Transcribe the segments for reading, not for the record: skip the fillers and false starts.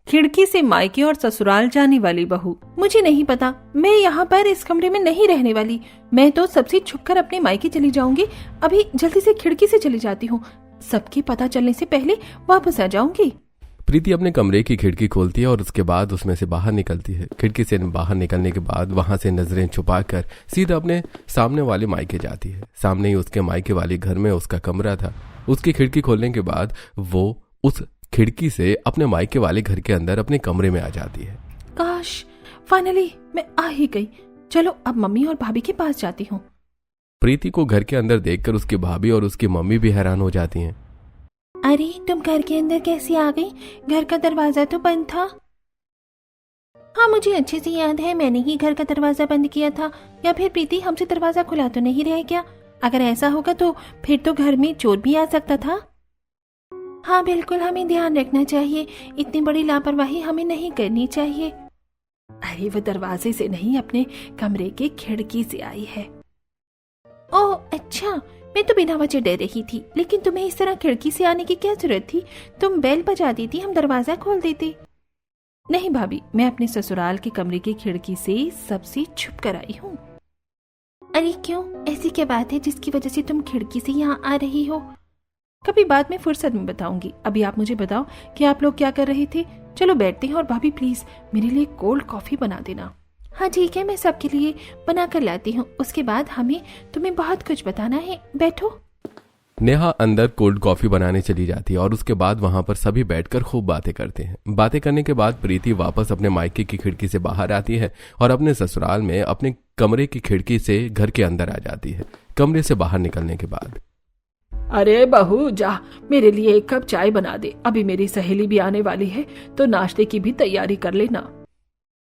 खिड़की से मायके और ससुराल जाने वाली बहू। मुझे नहीं पता, मैं यहाँ पर इस कमरे में नहीं रहने वाली। मैं तो सबसे छुपकर अपने मायके चली जाऊंगी। अभी जल्दी से खिड़की से चली जाती हूँ, सबके पता चलने से पहले वापस आ जाऊंगी। प्रीति अपने कमरे की खिड़की खोलती है और उसके बाद उसमें से बाहर निकलती है। खिड़की से बाहर निकलने के बाद वहां से नजरें छुपाकर सीधा अपने सामने वाले मायके जाती है। सामने ही उसके मायके वाले घर में उसका कमरा था। उसकी खिड़की खोलने के बाद वो उस खिड़की से अपने मायके वाले घर के अंदर अपने कमरे में आ जाती है। काश फाइनली मैं आ ही गई। चलो अब मम्मी और भाभी के पास जाती हूँ। प्रीति को घर के अंदर देखकर उसकी भाभी और उसकी मम्मी भी हैरान हो जाती हैं। अरे तुम घर के अंदर कैसे आ गई? घर का दरवाजा तो बंद था। हाँ मुझे अच्छे से याद है, मैंने ही घर का दरवाजा बंद किया था। या फिर प्रीति हमसे दरवाजा खुला तो नहीं रह गया? अगर ऐसा होगा तो फिर तो घर में चोर भी आ सकता था। हाँ बिल्कुल, हमें ध्यान रखना चाहिए। इतनी बड़ी लापरवाही हमें नहीं करनी चाहिए। अरे वो दरवाजे से नहीं, अपने कमरे की खिड़की से आई है। ओह अच्छा, मैं तो बिना वजह डर रही थी, लेकिन तुम्हें इस तरह खिड़की से आने की क्या जरूरत थी? तुम बेल बजा देती, हम दरवाजा खोल देते। नहीं भाभी, मैं अपने ससुराल के कमरे की खिड़की से सबसे छुप कर आई हूँ। अरे क्यों, ऐसी क्या बात है जिसकी वजह से तुम खिड़की से यहाँ आ रही हो? कभी बाद में फुर्सत में बताऊंगी। अभी आप मुझे बताओ कि आप लोग क्या कर रहे थे। चलो बैठते हैं, और भाभी प्लीज मेरे लिए कोल्ड कॉफी बना देना। हाँ ठीक है, मैं सबके लिए बना कर लाती हूँ। उसके बाद तुम्हें बहुत कुछ बताना है। बैठो। नेहा अंदर कोल्ड कॉफी बनाने चली जाती है और उसके बाद वहां पर सभी बैठकर खूब बातें करते हैं। बातें करने के बाद प्रीति वापस अपने मायके की खिड़की से बाहर आती है और अपने ससुराल में अपने कमरे की खिड़की से घर के अंदर आ जाती है। कमरे से बाहर निकलने के बाद, अरे बहू जा, मेरे लिए एक कप चाय बना दे। अभी मेरी सहेली भी आने वाली है, तो नाश्ते की भी तैयारी कर लेना।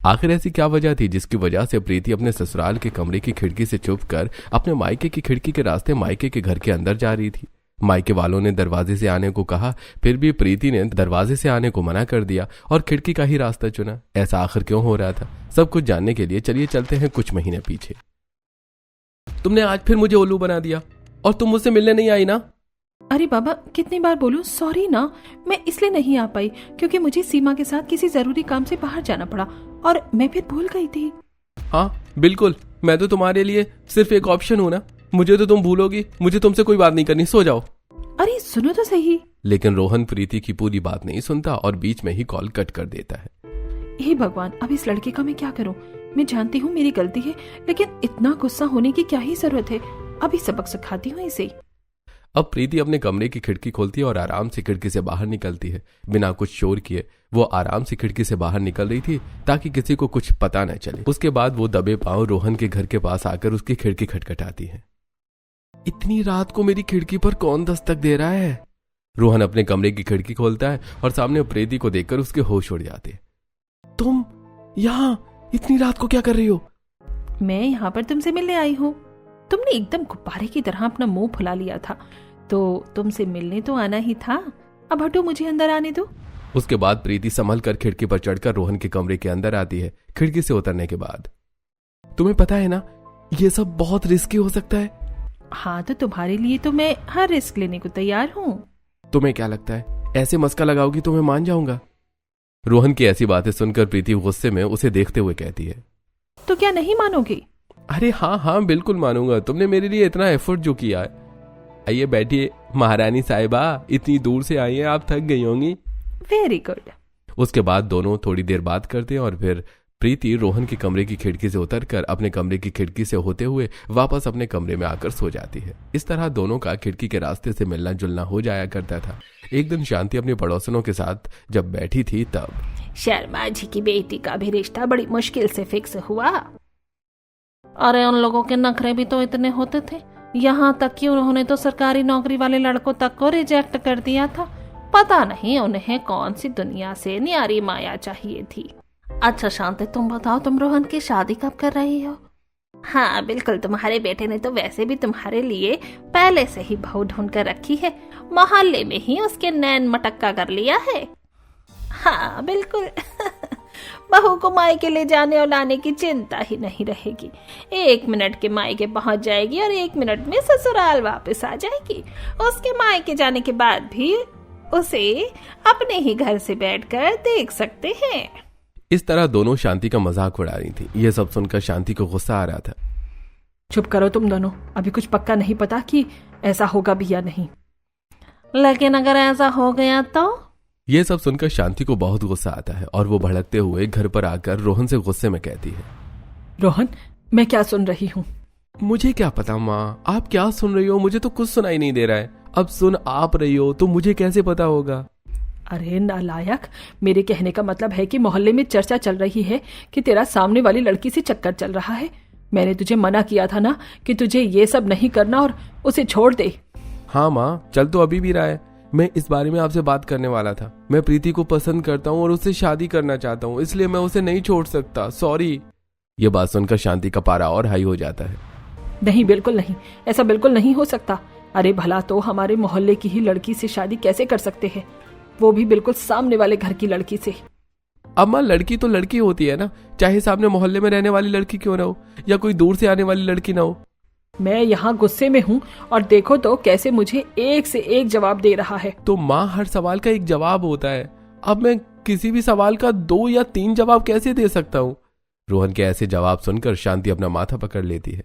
आखिर ऐसी क्या वजह थी जिसकी वजह से प्रीति अपने ससुराल के कमरे की खिड़की से छुपकर अपने मायके की खिड़की के रास्ते मायके के घर के अंदर जा रही थी? मायके वालों ने दरवाजे से आने को कहा, फिर भी प्रीति ने दरवाजे से आने को मना कर दिया और खिड़की का ही रास्ता चुना। ऐसा आखिर क्यों हो रहा था? सब कुछ जानने के लिए चलिए चलते हैं कुछ महीने पीछे। तुमने आज फिर मुझे उल्लू बना दिया और तुम मुझसे मिलने नहीं आई ना? अरे बाबा, कितनी बार बोलूं, सॉरी ना। मैं इसलिए नहीं आ पाई क्योंकि मुझे सीमा के साथ किसी जरूरी काम से बाहर जाना पड़ा और मैं फिर भूल गई थी। हाँ बिल्कुल, मैं तो तुम्हारे लिए सिर्फ एक ऑप्शन हूँ ना। मुझे तो तुम भूलोगी, मुझे तुमसे कोई बात नहीं करनी, सो जाओ। अरे सुनो तो सही। लेकिन रोहन प्रीति की पूरी बात नहीं सुनता और बीच में ही कॉल कट कर देता है। हे भगवान, अब इस लड़के का मैं क्या करूं? मैं जानती हूँ मेरी गलती है, लेकिन इतना गुस्सा होने की क्या ही जरूरत है? अभी सबक सिखाती हूँ इसे। अब प्रीति अपने कमरे की खिड़की खोलती है और आराम से खिड़की से बाहर निकलती है। बिना कुछ शोर किए वो आराम से खिड़की से बाहर निकल रही थी ताकि किसी को कुछ पता न चले। उसके बाद वो दबे पांव रोहन के घर के पास आकर उसकी खिड़की खटखटाती है। इतनी रात को मेरी खिड़की पर कौन दस्तक दे रहा है? रोहन अपने कमरे की खिड़की खोलता है और सामने प्रीति को देखकर उसके होश उड़ जाते। तुम यहाँ इतनी रात को क्या कर रही हो? मैं यहाँ पर तुमसे मिलने आई हूँ। तुमने एकदम गुब्बारे की तरह अपना मुंह फुला लिया था, तो तुमसे मिलने तो आना ही था। अब हटो, मुझे अंदर आने दो। उसके बाद प्रीति संभल कर खिड़की पर चढ़कर रोहन के कमरे के अंदर आती है। खिड़की से उतरने के बाद, तुम्हें पता है ना ये सब बहुत रिस्की हो सकता है। हाँ तो तुम्हारे लिए तो मैं हर रिस्क लेने को तैयार हूँ। तुम्हें क्या लगता है ऐसे मस्का लगाओगी तो मैं मान जाऊंगा? रोहन की ऐसी बातें सुनकर प्रीति गुस्से में उसे देखते हुए कहती है, तो क्या नहीं मानोगे? अरे हाँ हाँ बिल्कुल मानूंगा। तुमने मेरे लिए इतना एफर्ट जो किया है। आइए बैठिए महारानी साहिबा, इतनी दूर से आई हैं, आप थक गई होंगी। Very good. उसके बाद दोनों थोड़ी देर बात करते हैं और फिर प्रीति रोहन के कमरे की खिड़की से उतरकर अपने कमरे की खिड़की से होते हुए वापस अपने कमरे में आकर सो जाती है। इस तरह दोनों का खिड़की के रास्ते से मिलना जुलना हो जाया करता था। एक दिन शांति अपने पड़ोसनों के साथ जब बैठी थी तब, शर्मा जी की बेटी का भी रिश्ता बड़ी मुश्किल से फिक्स हुआ। अरे उन लोगों के नखरे भी तो इतने होते थे, यहाँ तक कि उन्होंने तो सरकारी नौकरी वाले लड़कों तक को रिजेक्ट कर दिया था। पता नहीं उन्हें कौन सी दुनिया से न्यारी माया चाहिए थी। अच्छा शांति, तुम बताओ, तुम रोहन की शादी कब कर रही हो? हाँ बिल्कुल, तुम्हारे बेटे ने तो वैसे भी तुम्हारे लिए पहले से ही बहू ढूंढ कर रखी है। मोहल्ले में ही उसके नैन मटक्का कर लिया है। हाँ बिल्कुल बहू को मायके ले जाने और लाने की चिंता ही नहीं रहेगी। 1 मिनट के मायके पहुंच जाएगी और 1 मिनट में ससुराल वापस आ जाएगी। उसके मायके जाने के बाद भी उसे अपने ही घर से बैठकर देख सकते हैं। इस तरह दोनों शांति का मजाक उड़ा रही थी। यह सब सुनकर शांति को गुस्सा आ रहा था। चुप करो तुम दोनों, अभी कुछ पक्का नहीं पता कि ऐसा होगा भी या नहीं। लेकिन अगर ऐसा हो गया तो? यह सब सुनकर शांति को बहुत गुस्सा आता है और वो भड़कते हुए घर पर आकर रोहन से गुस्से में कहती है, रोहन, मैं क्या सुन रही हूँ? मुझे क्या पता माँ, आप क्या सुन रही हो? मुझे तो कुछ सुनाई नहीं दे रहा है। अब सुन आप रही हो तो मुझे कैसे पता होगा? अरे नालायक, मेरे कहने का मतलब है कि मोहल्ले में चर्चा चल रही है कि तेरा सामने वाली लड़की से चक्कर चल रहा है। मैंने तुझे मना किया था ना कि तुझे ये सब नहीं करना और उसे छोड़ दे। हाँ माँ, चल तो अभी भी रहा है। मैं इस बारे में आपसे बात करने वाला था। मैं प्रीति को पसंद करता हूँ और उससे शादी करना चाहता हूँ, इसलिए मैं उसे नहीं छोड़ सकता। सॉरी। ये बात सुनकर शांति का पारा और हाई हो जाता है। नहीं, बिल्कुल नहीं, ऐसा बिल्कुल नहीं हो सकता। अरे भला तो हमारे मोहल्ले की ही लड़की से शादी कैसे कर सकते हैं, वो भी बिल्कुल सामने वाले घर की लड़की से। अब माँ, लड़की तो लड़की होती है ना, चाहे सामने मोहल्ले में रहने वाली लड़की क्यों ना हो या कोई दूर से आने वाली लड़की ना हो। मैं यहाँ गुस्से में हूँ और देखो तो कैसे मुझे एक से एक जवाब दे रहा है। तो माँ, हर सवाल का एक जवाब होता है। अब मैं किसी भी सवाल का 2 या 3 जवाब कैसे दे सकता हूँ? रोहन के ऐसे जवाब सुनकर शांति अपना माथा पकड़ लेती है।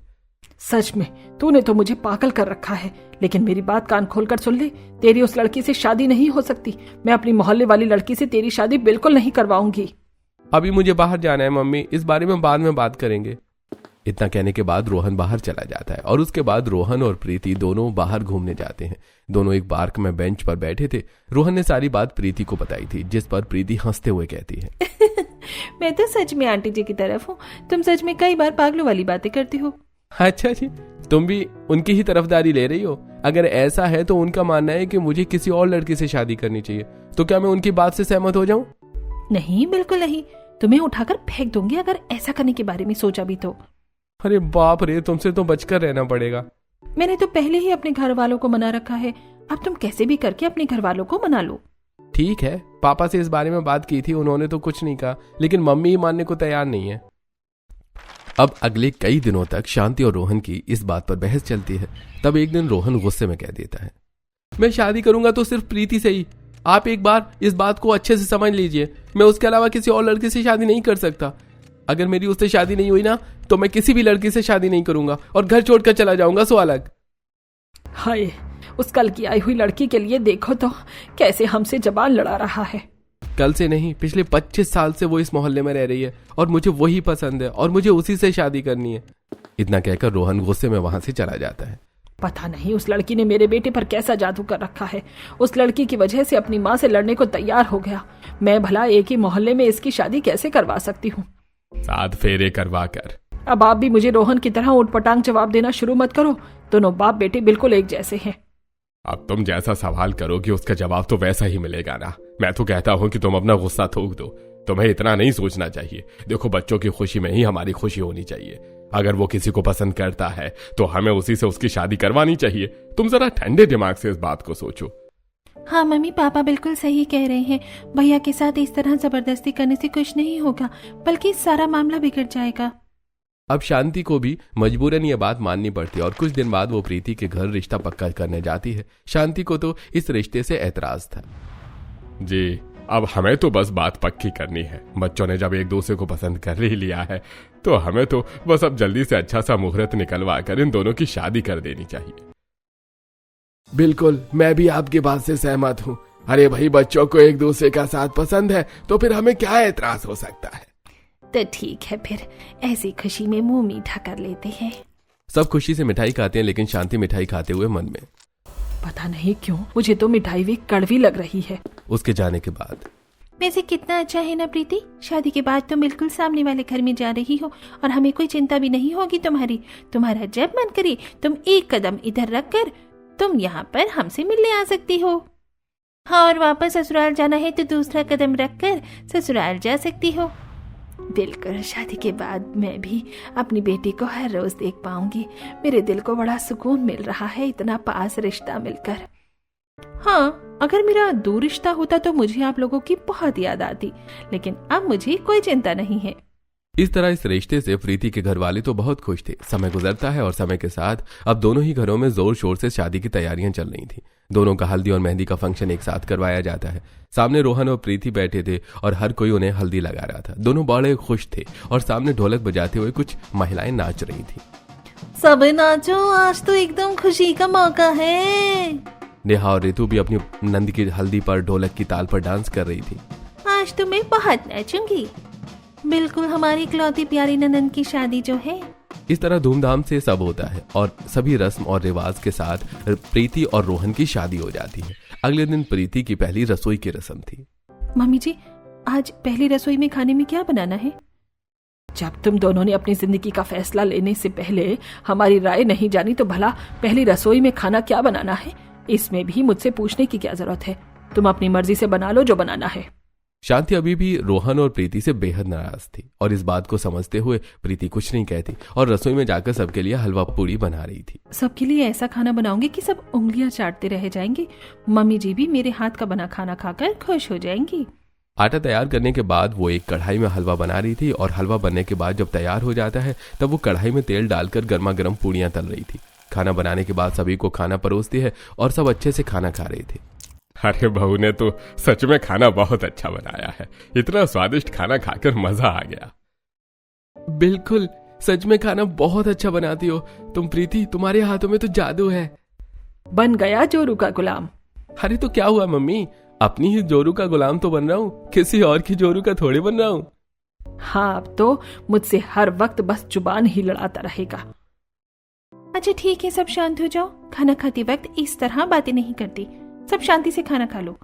सच में तूने तो मुझे पागल कर रखा है, लेकिन मेरी बात कान खोलकर सुन ले। तेरी उस लड़की से शादी नहीं हो सकती। मैं अपनी मोहल्ले वाली लड़की से तेरी शादी बिल्कुल नहीं करवाऊंगी। अभी मुझे बाहर जाना है मम्मी, इस बारे में बाद में बात करेंगे। इतना कहने के बाद रोहन बाहर चला जाता है और उसके बाद रोहन और प्रीति दोनों बाहर घूमने जाते हैं। दोनों एक पार्क में बेंच पर बैठे थे। रोहन ने सारी बात प्रीति को बताई थी, जिस पर प्रीति हंसते हुए कहती है मैं तो सच में आंटी जी की तरफ हूँ। तुम सच में कई बार पागलों वाली बातें करती हो। अच्छा जी, तुम भी उनकी ही तरफदारी ले रही हो? अगर ऐसा है तो उनका मानना है कि मुझे किसी और लड़की से शादी करनी चाहिए, तो क्या मैं उनकी बात से सहमत हो जाऊं? नहीं, बिल्कुल नहीं। तुम्हें उठाकर फेंक दूंगी अगर ऐसा करने के बारे में सोचा भी तो। अरे बाप रे, तुमसे तो बचकर रहना पड़ेगा। मैंने तो पहले ही अपने घर वालों को मना रखा है, अब तुम कैसे भी करके अपने घर वालों को मना लो। ठीक है, पापा से इस बारे में बात की थी, उन्होंने तो कुछ नहीं कहा, लेकिन मम्मी ही मानने को तैयार नहीं है। अब अगले कई दिनों तक शांति और रोहन की इस बात पर बहस चलती है। तब एक दिन रोहन गुस्से में कह देता है, मैं शादी करूंगा तो सिर्फ प्रीति से ही। आप एक बार इस बात को अच्छे से समझ लीजिए, मैं उसके अलावा किसी और लड़की से शादी नहीं कर सकता। अगर मेरी उससे शादी नहीं हुई ना, तो मैं किसी भी लड़की से शादी नहीं करूंगा और घर छोड़कर चला जाऊंगा, सो अलग। हाय, उस कल की आई हुई लड़की के लिए देखो तो कैसे हमसे जबान लड़ा रहा है। कल से नहीं, पिछले 25 साल से वो इस मोहल्ले में रह रही है और मुझे वही पसंद है और मुझे उसी से शादी करनी है। इतना कहकर रोहन गुस्से में वहां से चला जाता है। पता नहीं उस लड़की ने मेरे बेटे पर कैसा जादू कर रखा है। उस लड़की की वजह से अपनी माँ से लड़ने को तैयार हो गया। मैं भला एक ही मोहल्ले में इसकी शादी कैसे करवा सकती हूँ? 7 फेरे करवा कर। अब आप भी मुझे रोहन की तरह उटपटांग जवाब देना शुरू मत करो। दोनों बाप बेटे बिल्कुल एक जैसे हैं। अब तुम जैसा सवाल करोगे उसका जवाब तो वैसा ही मिलेगा ना। मैं तो कहता हूँ कि तुम अपना गुस्सा थूक दो। तुम्हें इतना नहीं सोचना चाहिए। देखो, बच्चों की खुशी में ही हमारी खुशी होनी चाहिए। अगर वो किसी को पसंद करता है तो हमें उसी से उसकी शादी करवानी चाहिए। तुम जरा ठंडे दिमाग से इस बात को सोचो। हाँ मम्मी, पापा बिल्कुल सही कह रहे हैं। भैया के साथ इस तरह जबरदस्ती करने से कुछ नहीं होगा, बल्कि सारा मामला बिगड़ जाएगा। अब शांति को भी मजबूरन ये बात माननी पड़ती है और कुछ दिन बाद वो प्रीति के घर रिश्ता पक्का करने जाती है। शांति को तो इस रिश्ते से ऐतराज था। जी, अब हमें तो बस बात पक्की करनी है। बच्चों ने जब एक दूसरे को पसंद कर ही लिया है तो हमें तो बस अब जल्दी से अच्छा सा मुहूर्त निकलवा कर इन दोनों की शादी कर देनी चाहिए। बिल्कुल, मैं भी आपकी बात से सहमत हूँ। अरे भाई, बच्चों को एक दूसरे का साथ पसंद है तो फिर हमें क्या ऐतराज हो सकता है? तो ठीक है, फिर ऐसी खुशी में मुंह मीठा कर लेते हैं। सब खुशी से मिठाई खाते हैं, लेकिन शांति मिठाई खाते हुए मन में, पता नहीं क्यों मुझे तो मिठाई भी कड़वी लग रही है। उसके जाने के बाद, वैसे कितना अच्छा है ना प्रीति, शादी के बाद तुम बिल्कुल सामने वाले घर में जा रही हो और हमें कोई चिंता भी नहीं होगी तुम्हारी। तुम्हारा जब मन करे तुम एक कदम इधर रख कर तुम यहाँ पर हमसे मिलने आ सकती हो। हाँ, और वापस ससुराल जाना है तो दूसरा कदम रख कर ससुराल जा सकती हो। बिल्कुल, शादी के बाद मैं भी अपनी बेटी को हर रोज देख पाऊंगी। मेरे दिल को बड़ा सुकून मिल रहा है इतना पास रिश्ता मिलकर। हाँ, अगर मेरा दूर रिश्ता होता तो मुझे आप लोगों की बहुत याद आती, लेकिन अब मुझे कोई चिंता नहीं है। इस तरह इस रिश्ते से प्रीति के घर वाले तो बहुत खुश थे। समय गुजरता है और समय के साथ अब दोनों ही घरों में जोर शोर से शादी की तैयारियां चल रही थी। दोनों का हल्दी और मेहंदी का फंक्शन एक साथ करवाया जाता है। सामने रोहन और प्रीति बैठे थे और हर कोई उन्हें हल्दी लगा रहा था। दोनों बड़े खुश थे और सामने ढोलक बजाते हुए कुछ महिलाएं नाच रही थी। सब नाचो, आज तो एकदम खुशी का मौका है। नेहा और रितु भी अपनी नंद की हल्दी पर ढोलक की ताल पर डांस कर रही थी। आज तो मैं बहुत नाचूंगी, बिल्कुल हमारी इकलौती प्यारी ननंद की शादी जो है। इस तरह धूमधाम से सब होता है और सभी रस्म और रिवाज के साथ प्रीति और रोहन की शादी हो जाती है। अगले दिन प्रीति की पहली रसोई की रस्म थी। मम्मी जी, आज पहली रसोई में खाने में क्या बनाना है? जब तुम दोनों ने अपनी जिंदगी का फैसला लेने से पहले हमारी राय नहीं जानी तो भला पहली रसोई में खाना क्या बनाना है, इसमें भी मुझसे पूछने की क्या जरूरत है? तुम अपनी मर्जी से बना लो जो बनाना है। शांति अभी भी रोहन और प्रीति से बेहद नाराज थी और इस बात को समझते हुए प्रीति कुछ नहीं कहती और रसोई में जाकर सबके लिए हलवा पूड़ी बना रही थी। सबके लिए ऐसा खाना बनाऊंगी कि सब उंगलियां चाटते रह जाएंगे। मम्मी जी भी मेरे हाथ का बना खाना खाकर खुश हो जाएंगी। आटा तैयार करने के बाद वो एक कढ़ाई में हलवा बना रही थी और हलवा बनने के बाद जब तैयार हो जाता है तब वो कढ़ाई में तेल डालकर गर्मा गर्म पूड़ियां तल रही थी। खाना बनाने के बाद सभी को खाना परोसती है और सब अच्छे से खाना खा रहे थे। अरे बहू ने तो सच में खाना बहुत अच्छा बनाया है। इतना स्वादिष्ट खाना खाकर मजा आ गया। बिल्कुल, सच में खाना बहुत अच्छा बनाती हो तुम प्रीति, तुम्हारे हाथों में तो जादू है। बन गया जोरू का गुलाम। अरे तो क्या हुआ मम्मी, अपनी ही जोरू का गुलाम तो बन रहा हूँ, किसी और की जोरू का थोड़ी बन रहा हूँ। हाँ, अब तो मुझसे हर वक्त बस जुबान ही लड़ाता रहेगा। अच्छा ठीक है, सब शांत हो जाओ। खाना खाते वक्त इस तरह बातें नहीं करती, सब शांति से खाना खा लो।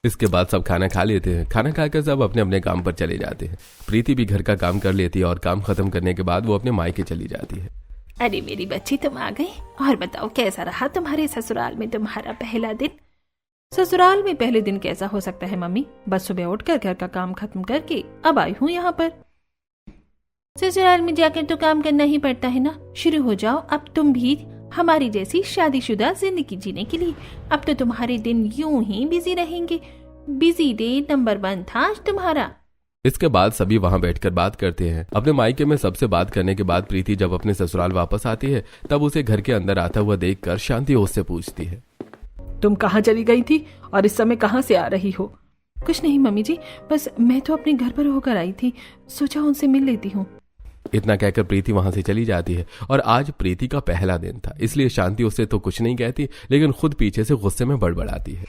इसके बाद सब खाना खा लेते हैं। खाना खाकर सब अपने अपने काम पर चले जाते हैं। प्रीति भी घर का काम कर लेती है और काम खत्म करने के बाद वो अपने मायके चली जाती है। अरे मेरी बच्ची, तुम आ गई। और बताओ कैसा रहा तुम्हारे ससुराल में तुम्हारा पहला दिन? ससुराल में पहले दिन कैसा हो सकता है मम्मी? बस सुबह उठकर घर का काम खत्म करके अब आई हूँ यहाँ पर। ससुराल में जाकर तो काम करना ही पड़ता है ना। शुरू हो जाओ अब तुम भी हमारी जैसी शादीशुदा जिंदगी जीने के लिए। अब तो तुम्हारे दिन यूं ही बिजी रहेंगे। बिजी डे नंबर 1 था आज तुम्हारा। इसके बाद सभी वहां बैठकर बात करते हैं। अपने मायके में सबसे बात करने के बाद प्रीति जब अपने ससुराल वापस आती है तब उसे घर के अंदर आता हुआ देखकर शांति उससे पूछती है, तुम कहाँ चली गई थी और इस समय कहाँ से आ रही हो? कुछ नहीं मम्मी जी, बस मैं तो अपने घर पर होकर आई थी, सोचा उनसे मिल लेती हूँ। इतना कहकर प्रीति वहां से चली जाती है। और आज प्रीति का पहला दिन था, इसलिए शांति उससे तो कुछ नहीं कहती लेकिन खुद पीछे से गुस्से में बड़बड़ाती है।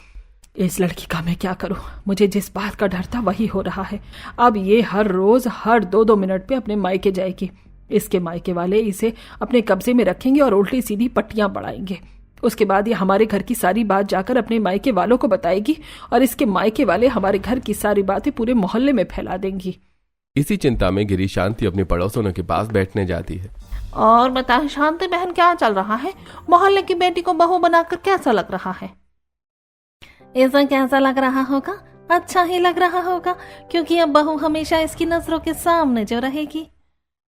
इस लड़की का मैं क्या करूं? मुझे जिस बात का डर था वही हो रहा है। अब ये हर रोज हर 2-2 मिनट पे अपने मायके जाएगी। इसके मायके वाले इसे अपने कब्जे में रखेंगे और उल्टी सीधी पट्टियां पड़ाएंगे। उसके बाद ये हमारे घर की सारी बात जाकर अपने मायके वालों को बताएगी और इसके मायके वाले हमारे घर की सारी बातें पूरे मोहल्ले में फैला देंगी। इसी चिंता में गिरी शांति अपनी पड़ोसों के पास बैठने जाती है। और बताओ शांति बहन, क्या चल रहा है? मोहल्ले की बेटी को बहू बनाकर कैसा लग रहा है? ऐसा कैसा लग रहा होगा? अच्छा ही लग रहा होगा, क्योंकि अब बहू हमेशा इसकी नजरों के सामने जो रहेगी।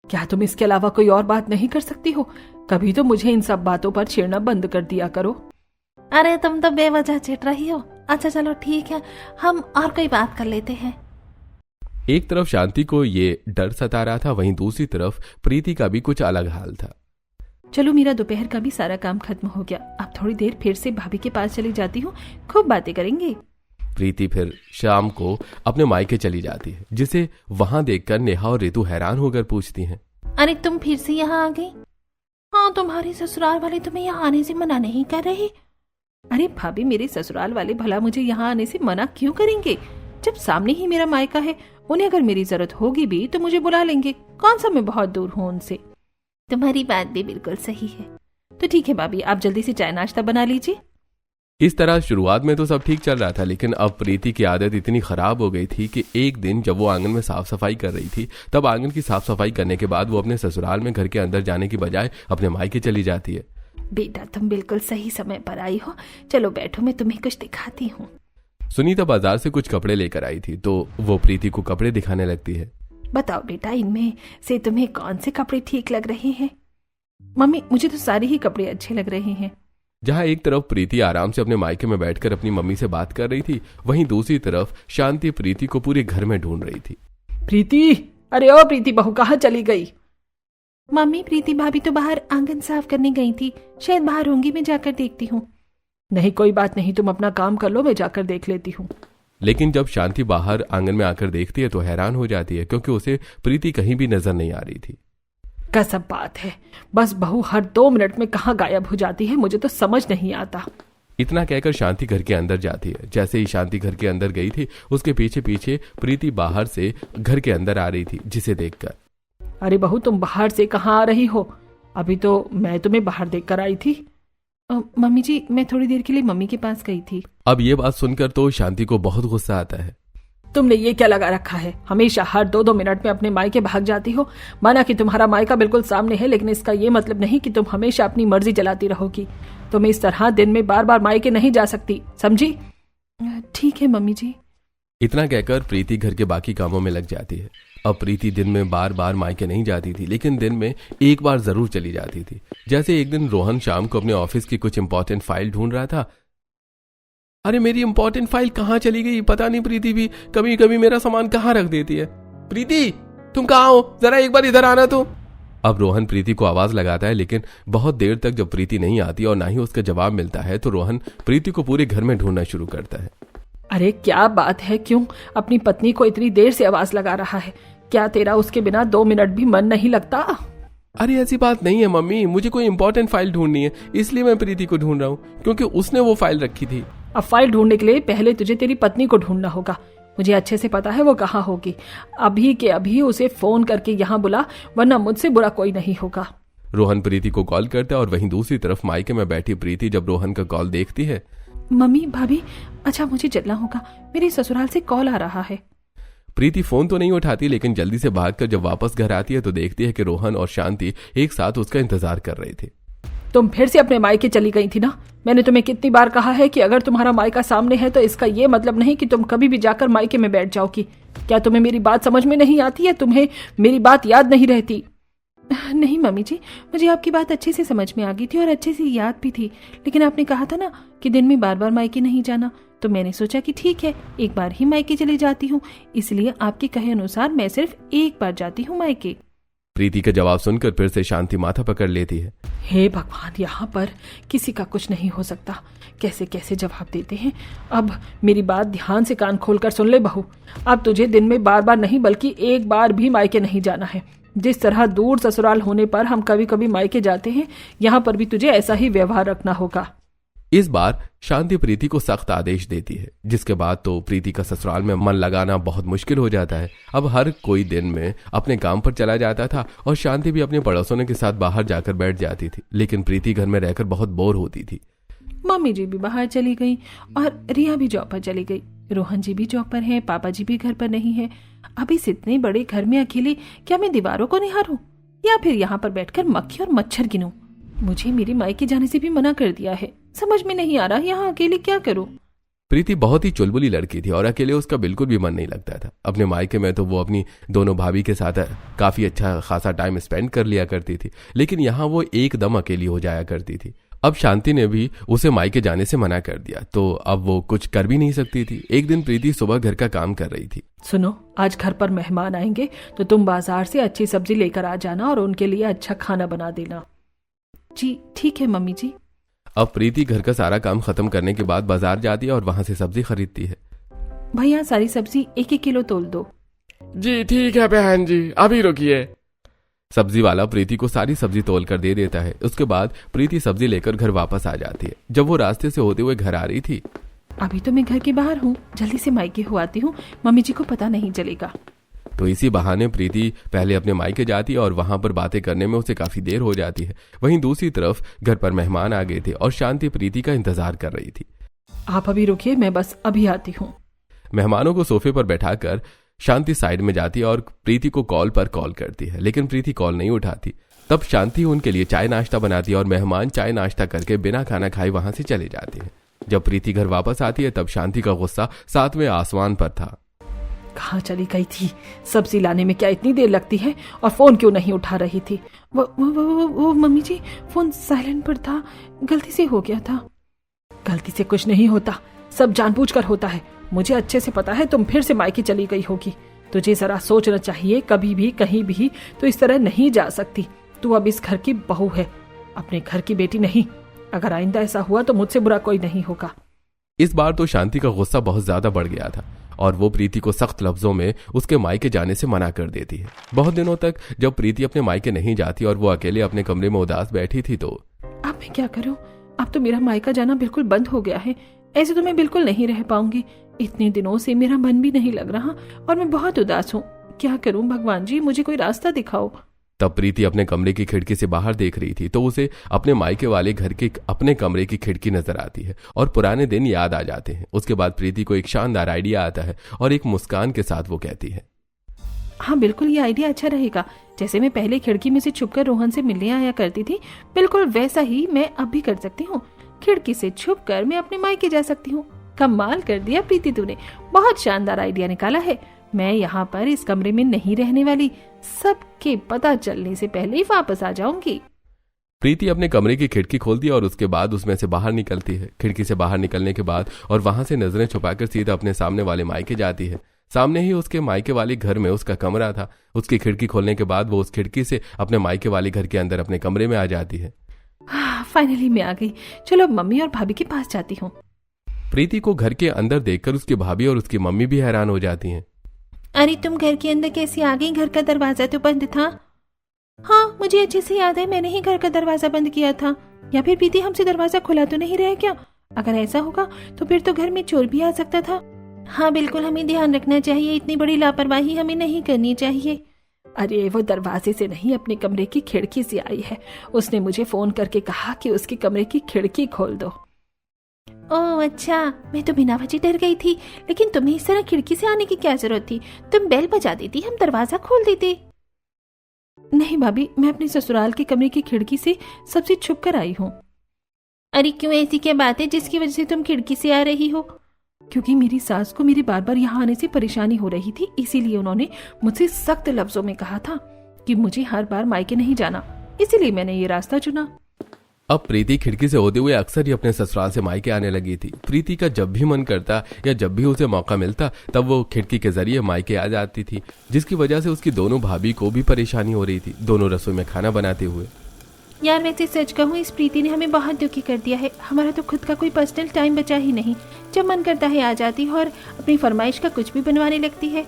क्या तुम इसके अलावा कोई और बात नहीं कर सकती हो? कभी तो मुझे इन सब बातों पर छेड़ना बंद कर दिया करो। अरे तुम तो बेवजह चिढ़ रही हो। अच्छा चलो ठीक है, हम और कोई बात कर लेते हैं। एक तरफ शांति को ये डर सता रहा था, वहीं दूसरी तरफ प्रीति का भी कुछ अलग हाल था। चलो मेरा दोपहर का भी सारा काम खत्म हो गया, अब थोड़ी देर फिर से भाभी के पास चली जाती हूँ, खूब बातें करेंगे। प्रीति फिर शाम को अपने मायके चली जाती है, जिसे वहां देखकर नेहा और रितु हैरान होकर पूछती हैं, अरे तुम फिर से यहाँ आ गई? हाँ, तुम्हारे ससुराल वाले तुम्हें यहाँ आने से मना नहीं कर रहे? अरे भाभी, मेरे ससुराल वाले भला मुझे यहाँ आने से मना क्यों करेंगे? जब सामने ही मेरा मायका है, उन्हें अगर मेरी जरूरत होगी भी तो मुझे बुला लेंगे। कौन सा मैं बहुत दूर हूँ उनसे। तुम्हारी बात भी बिल्कुल सही है। तो ठीक है भाभी, आप जल्दी से चाय नाश्ता बना लीजिए। इस तरह शुरुआत में तो सब ठीक चल रहा था, लेकिन अब प्रीति की आदत इतनी खराब हो गई थी कि एक दिन जब वो आंगन में साफ सफाई कर रही थी तब आंगन की साफ सफाई करने के बाद वो अपने ससुराल में घर के अंदर जाने की बजाय अपने मायके चली जाती है। बेटा तुम बिल्कुल सही समय पर आई हो, चलो बैठो, मैं तुम्हें कुछ दिखाती हूँ। सुनीता बाजार से कुछ कपड़े लेकर आई थी तो वो प्रीति को कपड़े दिखाने लगती है। बताओ बेटा, इनमें से तुम्हें कौन से कपड़े ठीक लग रहे हैं? मम्मी, मुझे तो सारे ही कपड़े अच्छे लग रहे हैं। जहां एक तरफ प्रीति आराम से अपने मायके में बैठकर अपनी मम्मी से बात कर रही थी, वहीं दूसरी तरफ शांति प्रीति को पूरे घर में ढूंढ रही थी। प्रीति, अरे ओ प्रीति बहू, कहाँ चली गई? मम्मी, प्रीति भाभी तो बाहर आंगन साफ करने गई थी, शायद बाहर होंगी, मैं जाकर देखती हूँ। नहीं, कोई बात नहीं, तुम अपना काम कर लो, मैं जाकर देख लेती हूँ। लेकिन जब शांति बाहर आंगन में आकर देखती है तो हैरान हो जाती है, क्योंकि उसे प्रीति कहीं भी नजर नहीं आ रही थी। गजब बात है, बस बहू हर 2 मिनट में कहाँ गायब हो जाती है, मुझे तो समझ नहीं आता। इतना कहकर शांति घर के अंदर जाती है। जैसे ही शांति घर के अंदर गई थी, उसके पीछे पीछे प्रीति बाहर से घर के अंदर आ रही थी, जिसे देखकर। अरे बहू, तुम बाहर से कहाँ आ रही हो? अभी तो मैं तुम्हें बाहर देखकर आई थी। मम्मी जी, मैं थोड़ी देर के लिए मम्मी के पास गई थी। अब ये बात सुनकर तो शांति को बहुत गुस्सा आता है। तुमने ये क्या लगा रखा है? हमेशा हर 2-2 मिनट में अपने मायके भाग जाती हो। माना कि तुम्हारा मायका बिल्कुल सामने है, लेकिन इसका ये मतलब नहीं कि तुम हमेशा अपनी मर्जी चलाती रहोगी। तुम इस तरह दिन में बार बार मायके नहीं जा सकती, समझी? ठीक है मम्मी जी। इतना कहकर प्रीति घर के बाकी कामों में लग जाती है। अब प्रीति दिन में बार बार मायके नहीं जाती थी, लेकिन दिन में एक बार जरूर चली जाती थी। जैसे एक दिन रोहन शाम को अपने ऑफिस की कुछ इंपॉर्टेंट फाइल ढूंढ रहा था। अरे मेरी इंपॉर्टेंट फाइल कहाँ चली गई? पता नहीं प्रीति भी कभी कभी मेरा सामान कहाँ रख देती है। प्रीति, तुम कहाँ हो? जरा एक बार इधर आना तो। अब रोहन प्रीति को आवाज लगाता है, लेकिन बहुत देर तक जब प्रीति नहीं आती और ना ही उसका जवाब मिलता है, तो रोहन प्रीति को पूरे घर में ढूंढना शुरू करता है। अरे क्या बात है, क्यों अपनी पत्नी को इतनी देर से आवाज लगा रहा है? क्या तेरा उसके बिना 2 मिनट भी मन नहीं लगता? अरे ऐसी बात नहीं है मम्मी, मुझे कोई इंपॉर्टेंट फाइल ढूंढनी है, इसलिए मैं प्रीति को ढूंढ रहा हूँ, क्योंकि उसने वो फाइल रखी थी। अब फाइल ढूंढने के लिए पहले तुझे तेरी पत्नी को ढूंढना होगा। मुझे अच्छे से पता है वो कहाँ होगी। अभी के अभी उसे फोन करके यहाँ बुला, वरना मुझसे बुरा कोई नहीं होगा। रोहन प्रीति को कॉल करता है और वहीं दूसरी तरफ मायके में बैठी प्रीति जब रोहन का कॉल देखती है। मम्मी, भाभी, अच्छा मुझे चलना होगा, मेरे ससुराल से कॉल आ रहा है। प्रीति फोन तो नहीं उठाती, लेकिन जल्दी से भागकर जब वापस घर आती है तो देखती है कि रोहन और शांति एक साथ उसका इंतजार कर रहे थे। तुम फिर से अपने मायके चली गई थी ना? मैंने तुम्हें कितनी बार कहा है कि अगर तुम्हारा मायका सामने है तो इसका ये मतलब नहीं कि तुम कभी भी जाकर मायके में बैठ जाओगी। क्या तुम्हें मेरी बात समझ में नहीं आती है? तुम्हें मेरी बात याद नहीं रहती? नहीं मम्मी जी, मुझे आपकी बात अच्छे से समझ में आ गई थी और अच्छे से याद भी थी, लेकिन आपने कहा था ना कि दिन में बार बार मायके नहीं जाना, तो मैंने सोचा कि ठीक है, एक बार ही मायके चली जाती हूँ, इसलिए आपके कहे अनुसार मैं सिर्फ एक बार जाती हूँ मायके। प्रीति का जवाब सुनकर फिर से शांति माथा पकड़ लेती है। हे भगवान, यहाँ पर किसी का कुछ नहीं हो सकता। कैसे कैसे जवाब देते हैं। अब मेरी बात ध्यान से कान खोलकर सुन ले बहू। अब तुझे दिन में बार बार नहीं बल्कि एक बार भी मायके नहीं जाना है। जिस तरह दूर ससुराल होने पर हम कभी कभी मायके जाते हैं, यहाँ पर भी तुझे ऐसा ही व्यवहार रखना होगा। इस बार शांति प्रीति को सख्त आदेश देती है, जिसके बाद तो प्रीति का ससुराल में मन लगाना बहुत मुश्किल हो जाता है। अब हर कोई दिन में अपने काम पर चला जाता था और शांति भी अपने पड़ोसियों के साथ बाहर जाकर बैठ जाती थी, लेकिन प्रीति घर में रहकर बहुत बोर होती थी। मम्मी जी भी बाहर चली गई और रिया भी जॉब पर चली गई, रोहन जी भी जॉब पर हैं, पापा जी भी घर पर नहीं है। अब इस इतने बड़े घर में अकेले क्या मैं दीवारों को निहारूं या फिर यहाँ पर बैठकर मक्खी और मच्छर गिनूं? मुझे मेरे मायके जाने से भी मना कर दिया है, समझ में नहीं आ रहा यहाँ अकेले क्या करूं। प्रीति बहुत ही चुलबुली लड़की थी और अकेले उसका बिल्कुल भी मन नहीं लगता था। अपने मायके में तो वो अपनी दोनों भाभी के साथ काफी अच्छा खासा टाइम स्पेंड कर लिया करती थी, लेकिन यहाँ वो एकदम अकेली हो जाया करती थी। अब शांति ने भी उसे मायके जाने से मना कर दिया, तो अब वो कुछ कर भी नहीं सकती थी। एक दिन प्रीति सुबह घर का काम कर रही थी। सुनो, आज घर पर मेहमान आएंगे तो तुम बाजार से अच्छी सब्जी लेकर आ जाना और उनके लिए अच्छा खाना बना देना। जी ठीक है मम्मी जी। अब प्रीति घर का सारा काम खत्म करने के बाद बाजार जाती है और वहां से सब्जी खरीदती है। भैया सारी सब्जी 1-1 किलो तोल दो। जी ठीक है बहन जी, अभी रुकिए। सब्जी वाला प्रीति को सारी सब्जी तोल कर दे देता है। उसके बाद प्रीति सब्जी लेकर घर वापस आ जाती है। जब वो रास्ते से होते हुए घर आ रही थी, अभी तो मैं घर के बाहर हूँ, जल्दी से मायके हो आती हूँ, मम्मी जी को पता नहीं चलेगा। तो इसी बहाने प्रीति पहले अपने मायके जाती है और वहां पर बातें करने में उसे काफी देर हो जाती है। वहीं दूसरी तरफ घर पर मेहमान आ गए थे और शांति प्रीति का इंतजार कर रही थी। आप अभी रुकिए, मैं बस अभी आती हूँ। मेहमानों को सोफे पर बैठाकर शांति साइड में जाती है और प्रीति को कॉल पर कॉल करती है, लेकिन प्रीति कॉल नहीं उठाती। तब शांति उनके लिए चाय नाश्ता बनाती है और मेहमान चाय नाश्ता करके बिना खाना खाए वहां से चले जाते हैं। जब प्रीति घर वापस आती है तब शांति का गुस्सा 7वें आसमान पर था। कहाँ चली गई थी? सब्जी लाने में क्या इतनी देर लगती है? और फोन क्यों नहीं उठा रही थी? वो मम्मी जी, फोन साइलेंट पर था, गलती से हो गया था। गलती से कुछ नहीं होता, सब जानबूझकर होता है। मुझे अच्छे से पता है तुम फिर से मायके चली गई होगी। तुझे जरा सोचना चाहिए, कभी भी कहीं भी तो इस तरह नहीं जा सकती। तू अब इस घर की बहू है, अपने घर की बेटी नहीं। अगर आइंदा ऐसा हुआ तो मुझसे बुरा कोई नहीं होगा। इस बार तो शांति का गुस्सा बहुत ज्यादा बढ़ गया था और वो प्रीति को सख्त लफ्जों में उसके मायके जाने से मना कर देती है। बहुत दिनों तक जब प्रीति अपने मायके नहीं जाती और वो अकेले अपने कमरे में उदास बैठी थी तो अब मैं क्या करूं? अब तो मेरा मायका जाना बिल्कुल बंद हो गया है। ऐसे तो मैं बिल्कुल नहीं रह पाऊंगी। इतने दिनों से मेरा मन भी नहीं लग रहा और मैं बहुत उदास हूँ। क्या करूं भगवान जी, मुझे कोई रास्ता दिखाओ। तब प्रीति अपने कमरे की खिड़की से बाहर देख रही थी तो उसे अपने मायके वाले घर के अपने कमरे की खिड़की नजर आती है और पुराने दिन याद आ जाते हैं। उसके बाद प्रीति को एक शानदार आइडिया आता है और एक मुस्कान के साथ वो कहती है, हाँ बिल्कुल, ये आइडिया अच्छा रहेगा। जैसे मैं पहले खिड़की में से छुपकर रोहन से मिलने आया करती थी, बिल्कुल वैसा ही मैं अब भी कर सकती हूँ। खिड़की से छुपकर मैं अपने मायके जा सकती हूँ। कमाल कर दिया प्रीति, तूने बहुत शानदार आइडिया निकाला है। मैं यहाँ पर इस कमरे में नहीं रहने वाली, सबके पता चलने से पहले ही वापस आ जाऊंगी। प्रीति अपने कमरे की खिड़की खोलती है और उसके बाद उसमें से बाहर निकलती है। खिड़की से बाहर निकलने के बाद और वहां से नजरें छुपाकर सीधा अपने सामने वाले मायके जाती है। सामने ही उसके मायके वाले घर में उसका कमरा था। उसकी खिड़की खोलने के बाद वो उस खिड़की से अपने मायके वाले घर के अंदर अपने कमरे में आ जाती है। फाइनली मैं आ गई। चलो अब मम्मी और भाभी के पास जाती हूँ। प्रीति को घर के अंदर देखकर उसकी भाभी और उसकी मम्मी भी हैरान हो जाती हैं। अरे तुम घर के अंदर कैसे आ गई? घर का दरवाजा तो बंद था। हाँ मुझे अच्छे से याद है, मैंने ही घर का दरवाजा बंद किया था। या फिर प्रीति हमसे दरवाजा खुला तो नहीं रहा क्या? अगर ऐसा होगा तो फिर तो घर में चोर भी आ सकता था। हाँ बिल्कुल, हमें ध्यान रखना चाहिए। इतनी बड़ी लापरवाही हमें नहीं करनी चाहिए। अरे वो दरवाजे से नहीं, अपने कमरे की खिड़की से आई है। उसने मुझे फोन करके कहा कि उसके कमरे की खिड़की खोल दो। ओह अच्छा, मैं तो बिना वजह डर गई थी। लेकिन तुम्हें इस तरह खिड़की से आने की क्या जरूरत थी? तुम बेल बजा देती, हम दरवाजा खोल देते। नहीं भाभी, मैं अपने ससुराल के कमरे की खिड़की से सबसे छुप कर आई हूँ। अरे क्यों, ऐसी क्या बात है जिसकी वजह से तुम खिड़की से आ रही हो? क्योंकि मेरी सास को मेरे बार बार यहाँ आने से परेशानी हो रही थी, इसीलिए उन्होंने मुझसे सख्त लफ्जों में कहा था कि मुझे हर बार मायके नहीं जाना। इसीलिए मैंने ये रास्ता चुना। अब प्रीति खिड़की से होते हुए अक्सर ही अपने ससुराल से मायके आने लगी थी। प्रीति का जब भी मन करता या जब भी उसे मौका मिलता तब वो खिड़की के जरिए मायके आ जाती थी, जिसकी वजह से उसकी दोनों भाभी को भी परेशानी हो रही थी, दोनों रसोई में खाना बनाते हुए। यार वैसे सच कहूँ, इस प्रीति ने हमें बहुत दुखी कर दिया है। हमारा तो खुद का कोई पर्सनल टाइम बचा ही नहीं। जब मन करता है आ जाती है और अपनी फरमाइश का कुछ भी बनवाने लगती है।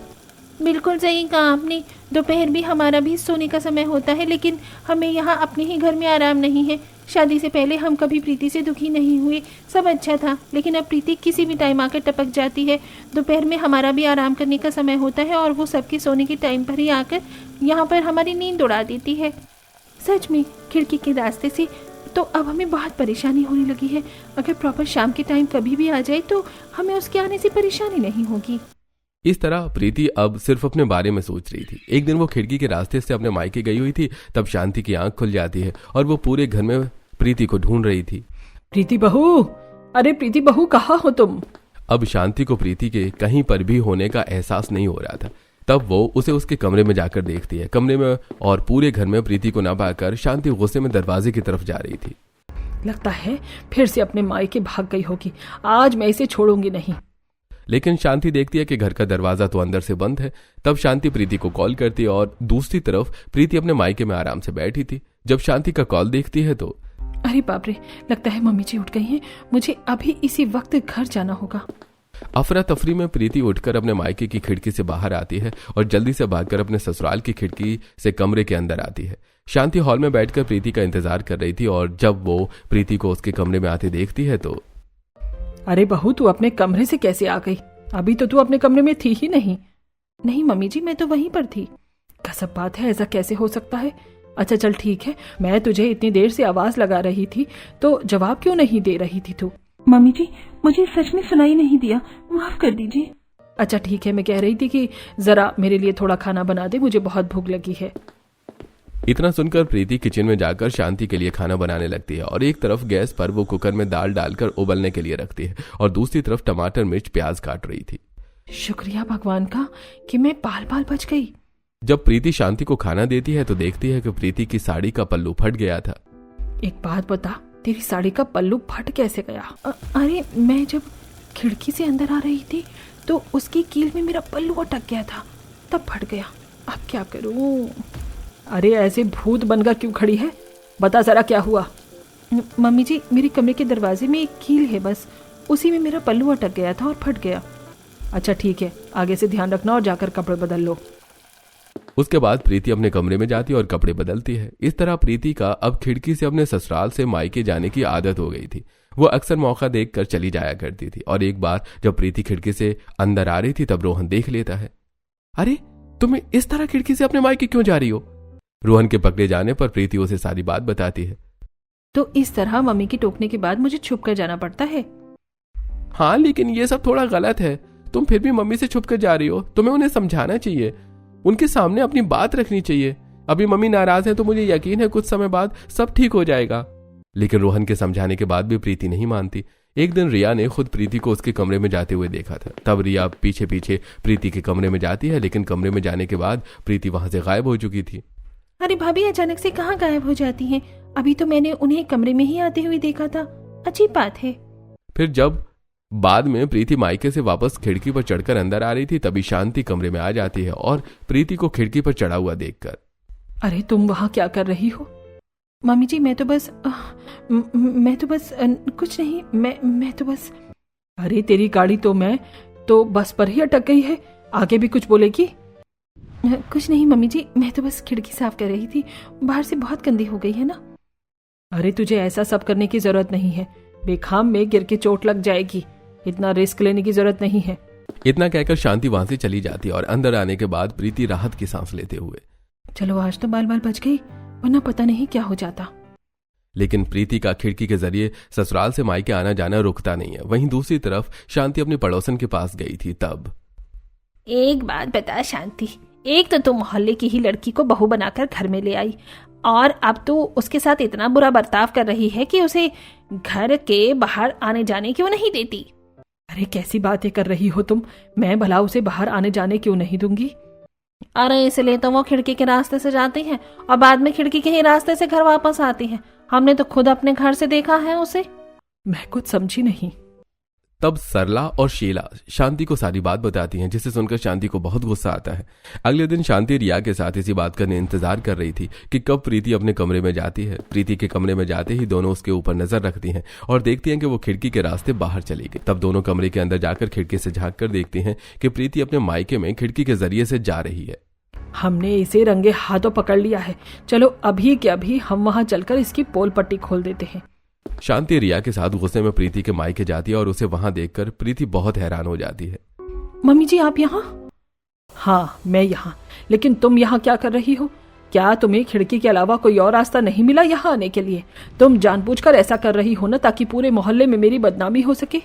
बिल्कुल सही कहा आपने। दोपहर भी हमारा भी सोने का समय होता है, लेकिन हमें यहाँ अपने ही घर में आराम नहीं है। शादी से पहले हम कभी प्रीति से दुखी नहीं हुए, सब अच्छा था। लेकिन अब प्रीति किसी भी टाइम आकर टपक जाती है। दोपहर में हमारा भी आराम करने का समय होता है और वो सबके सोने के टाइम पर ही आकर यहाँ पर हमारी नींद उड़ा देती है। सच में खिड़की के रास्ते से तो अब हमें बहुत परेशानी होने लगी है। अगर प्रॉपर शाम के टाइम कभी भी आ जाए तो हमें उसके आने से परेशानी नहीं होगी। इस तरह प्रीति अब सिर्फ अपने बारे में सोच रही थी। एक दिन वो खिड़की के रास्ते से अपने मायके गई हुई थी, तब शांति की आंख खुल जाती है और वो पूरे घर में प्रीति को ढूंढ रही थी। प्रीति बहू, अरे प्रीति बहू, कहाँ हो तुम? अब शांति को प्रीति के कहीं पर भी होने का एहसास नहीं हो रहा था। तब वो उसे उसके कमरे में जाकर देखती है। कमरे में और पूरे घर में प्रीति को न पाकर शांति गुस्से में दरवाजे की तरफ जा रही थी। लगता है फिर से अपने मायके भाग गई होगी। आज मैं इसे छोड़ूंगी नहीं। लेकिन शांति देखती है कि घर का दरवाजा तो अंदर से बंद है। तब शांति प्रीति को कॉल करती है और दूसरी तरफ प्रीति अपने मायके में आराम से बैठी थी। जब शांति का कॉल देखती है तो अरे बाप रे, लगता है मम्मी जी उठ गई हैं। मुझे अभी इसी वक्त घर जाना होगा। अफरा तफरी में प्रीति उठकर अपने मायके की खिड़की से बाहर आती है और जल्दी से भागकर अपने ससुराल की खिड़की से कमरे के अंदर आती है। शांति हॉल में बैठकर प्रीति का इंतजार कर रही थी और जब वो प्रीति को उसके कमरे में आते देखती है तो अरे बहू, तू अपने कमरे से कैसे आ गई? अभी तो तू अपने कमरे में थी ही नहीं। नहीं मम्मी जी, मैं तो वहीं पर थी। गजब बात है, ऐसा कैसे हो सकता है? अच्छा चल ठीक है, मैं तुझे इतनी देर से आवाज लगा रही थी तो जवाब क्यों नहीं दे रही थी तू? मम्मी जी, मुझे सच में सुनाई नहीं दिया, माफ कर दीजिए। अच्छा ठीक है, मैं कह रही थी कि जरा मेरे लिए थोड़ा खाना बना दे, मुझे बहुत भूख लगी है। इतना सुनकर प्रीति किचन में जाकर शांति के लिए खाना बनाने लगती है और एक तरफ गैस पर वो कुकर में दाल डालकर उबलने के लिए रखती है और दूसरी तरफ टमाटर मिर्च प्याज काट रही थी। शुक्रिया भगवान का कि मैं बाल बाल बच गई। जब प्रीति शांति को खाना देती है तो देखती है कि प्रीति की साड़ी का पल्लू फट गया था। एक बात बता, तेरी साड़ी का पल्लू फट कैसे गया? अरे मैं जब खिड़की से अंदर आ रही थी तो उसकी कील में मेरा पल्लू अटक गया था। तब फट गया। अब क्या करूं? अरे ऐसे भूत बनकर क्यों खड़ी है? बता जरा क्या हुआ। मम्मी जी, मेरे कमरे के दरवाजे में एक कील है, बस उसी में मेरा पल्लू अटक गया था और फट गया। अच्छा ठीक है, आगे से ध्यान रखना और जाकर कपड़े बदल लो। उसके बाद प्रीति अपने कमरे में जाती और कपड़े बदलती है। इस तरह प्रीति का अब खिड़की से अपने ससुराल से मायके जाने की आदत हो गई थी। वो अक्सर मौका देखकर चली जाया करती थी और एक बार जब प्रीति खिड़की से अंदर आ रही थी तब रोहन देख लेता है। अरे तुम इस तरह खिड़की से अपने मायके क्यों जा रही हो? रोहन के पकड़े जाने पर प्रीति उसे सारी बात बताती है। तो इस तरह मम्मी के टोकने के बाद मुझे छुप कर जाना पड़ता है? हाँ, लेकिन ये सब थोड़ा गलत है। तुम फिर भी मम्मी से छुप कर जा रही हो। तुम्हें उन्हें समझाना चाहिए, उनके सामने अपनी बात रखनी चाहिए। अभी मम्मी नाराज है तो मुझे यकीन है कुछ समय बाद सब ठीक हो जाएगा। लेकिन रोहन के समझाने के बाद भी प्रीति नहीं मानती। एक दिन रिया ने खुद प्रीति को उसके कमरे में जाते हुए देखा था। तब रिया पीछे पीछे प्रीति के कमरे में जाती है, लेकिन कमरे में जाने के बाद प्रीति वहां से गायब हो चुकी थी। अरे भाभी, अचानक से कहाँ गायब हो जाती हैं? अभी तो मैंने उन्हें कमरे में ही आते हुए देखा था। अजीब बात है। फिर जब बाद में प्रीति मायके से वापस खिड़की पर चढ़कर अंदर आ रही थी तभी शांति कमरे में आ जाती है और प्रीति को खिड़की पर चढ़ा हुआ देखकर, अरे तुम वहां क्या कर रही हो? मम्मी जी, मैं तो बस कुछ नहीं, मैं तो बस। अरे तेरी गाड़ी तो बस पर ही अटक गई है। आगे भी कुछ बोलेगी? कुछ नहीं मम्मी जी, मैं तो बस खिड़की साफ कर रही थी। बाहर से बहुत गंदी हो गई है ना। अरे तुझे ऐसा सब करने की जरूरत नहीं है। बेखाम में गिर के चोट लग जाएगी। इतना रिस्क लेने की जरूरत नहीं है। इतना कहकर शांति वहां से चली जाती और अंदर आने के बाद प्रीति राहत की सांस लेते हुए, चलो आज तो बाल बाल बच गई, वरना पता नहीं क्या हो जाता। लेकिन प्रीति का खिड़की के जरिए ससुराल से मायके आना जाना रुकता नहीं है। वहीं दूसरी तरफ शांति अपनी पड़ोसन के पास गई थी। तब एक बात बता शांति, एक तो तुम मोहल्ले की ही लड़की को बहू बनाकर घर में ले आई और अब तो उसके साथ इतना बुरा बर्ताव कर रही है कि उसे घर के बाहर आने जाने क्यों नहीं देती? अरे कैसी बातें कर रही हो तुम? मैं भला उसे बाहर आने जाने क्यों नहीं दूंगी? अरे इसलिए तो वो खिड़की के रास्ते से जाती है और बाद में खिड़की के ही रास्ते से घर वापस आती है। हमने तो खुद अपने घर से देखा है उसे। मैं कुछ समझी नहीं। तब सरला और शीला शांति को सारी बात बताती हैं, जिसे सुनकर शांति को बहुत गुस्सा आता है। अगले दिन शांति रिया के साथ इसी बात का इंतजार कर रही थी कि कब प्रीति अपने कमरे में जाती है। प्रीति के कमरे में जाते ही दोनों उसके ऊपर नजर रखती हैं और देखती हैं कि वो खिड़की के रास्ते बाहर चली गई। तब दोनों कमरे के अंदर जाकर खिड़की से झांक कर देखती हैं कि प्रीति अपने मायके में खिड़की के जरिए से जा रही है। हमने इसे रंगे हाथों पकड़ लिया है। चलो अभी के अभी हम वहां चलकर इसकी पोल पट्टी खोल देते हैं। शांति रिया के साथ गुस्से में प्रीति के मायके जाती है और उसे वहां देखकर प्रीति बहुत हैरान हो जाती है। मम्मी जी आप यहाँ? हाँ मैं यहाँ, लेकिन तुम यहाँ क्या कर रही हो? क्या तुम्हें खिड़की के अलावा कोई और रास्ता नहीं मिला यहाँ आने के लिए? तुम जानबूझकर ऐसा कर रही हो ना, ताकि पूरे मोहल्ले में मेरी बदनामी हो सके।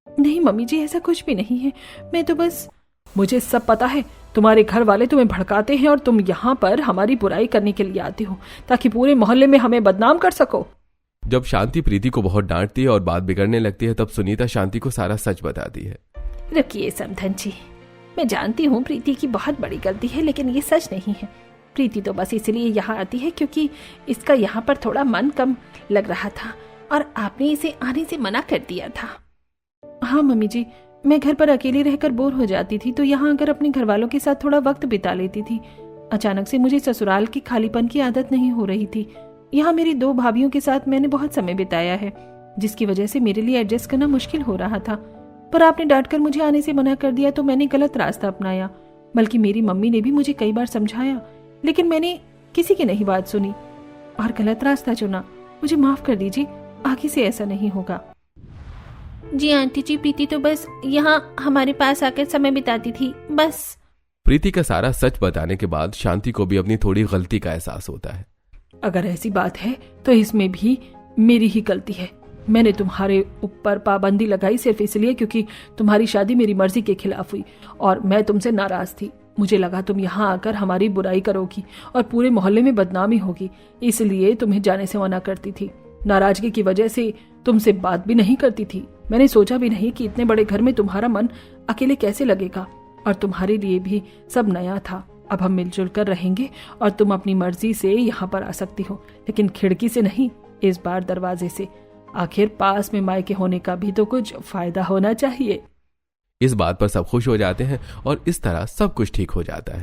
नहीं मम्मी जी, ऐसा कुछ भी नहीं है। मैं तो बस। मुझे सब पता है। तुम्हारे घर वाले तुम्हें भड़काते हैं और तुम यहाँ पर हमारी बुराई करने के लिए आती हो ताकि पूरे मोहल्ले में हमें बदनाम कर सको। जब शांति प्रीति को बहुत डांटती है और बात बिगड़ने लगती है तब सुनीता शांति को सारा सच बताती है। रुकिए समधन जी, मैं जानती हूँ प्रीति की बहुत बड़ी गलती है, लेकिन ये सच नहीं है। प्रीति तो बस इसलिए यहाँ आती है क्योंकि इसका यहाँ पर थोड़ा मन कम लग रहा था और आपने इसे आने से मना कर दिया था। हाँ मम्मी जी, मैं घर पर अकेली रहकर बोर हो जाती थी तो यहाँ आकर अपने घर वालों के साथ थोड़ा वक्त बिता लेती थी। अचानक से मुझे ससुराल की खालीपन की आदत नहीं हो रही थी। यहाँ मेरी 2 भाभियों के साथ मैंने बहुत समय बिताया है, जिसकी वजह से मेरे लिए एडजस्ट करना मुश्किल हो रहा था। पर आपने डांटकर मुझे आने से मना कर दिया तो मैंने गलत रास्ता अपनाया। बल्कि मेरी मम्मी ने भी मुझे कई बार समझाया, लेकिन मैंने किसी की नहीं बात सुनी और गलत रास्ता चुना। मुझे माफ कर दीजिए, आगे से ऐसा नहीं होगा। जी आंटी जी, प्रीति तो बस यहाँ हमारे पास आकर समय बिताती थी, बस। प्रीति का सारा सच बताने के बाद शांति को भी अपनी थोड़ी गलती का एहसास होता है। अगर ऐसी बात है तो इसमें भी मेरी ही गलती है। मैंने तुम्हारे ऊपर पाबंदी लगाई सिर्फ इसलिए क्योंकि तुम्हारी शादी मेरी मर्जी के खिलाफ हुई और मैं तुमसे नाराज थी। मुझे लगा तुम यहाँ आकर हमारी बुराई करोगी और पूरे मोहल्ले में बदनामी होगी, इसलिए तुम्हें जाने से मना करती थी। नाराजगी की वजह से तुमसे बात भी नहीं करती थी। मैंने सोचा भी नहीं कि इतने बड़े घर में तुम्हारा मन अकेले कैसे लगेगा और तुम्हारे लिए भी सब नया था। अब हम मिलजुल कर रहेंगे और तुम अपनी मर्जी से यहाँ पर आ सकती हो, लेकिन खिड़की से नहीं, इस बार दरवाजे से। आखिर पास में मायके होने का भी तो कुछ फायदा होना चाहिए। इस बात पर सब खुश हो जाते हैं और इस तरह सब कुछ ठीक हो जाता है।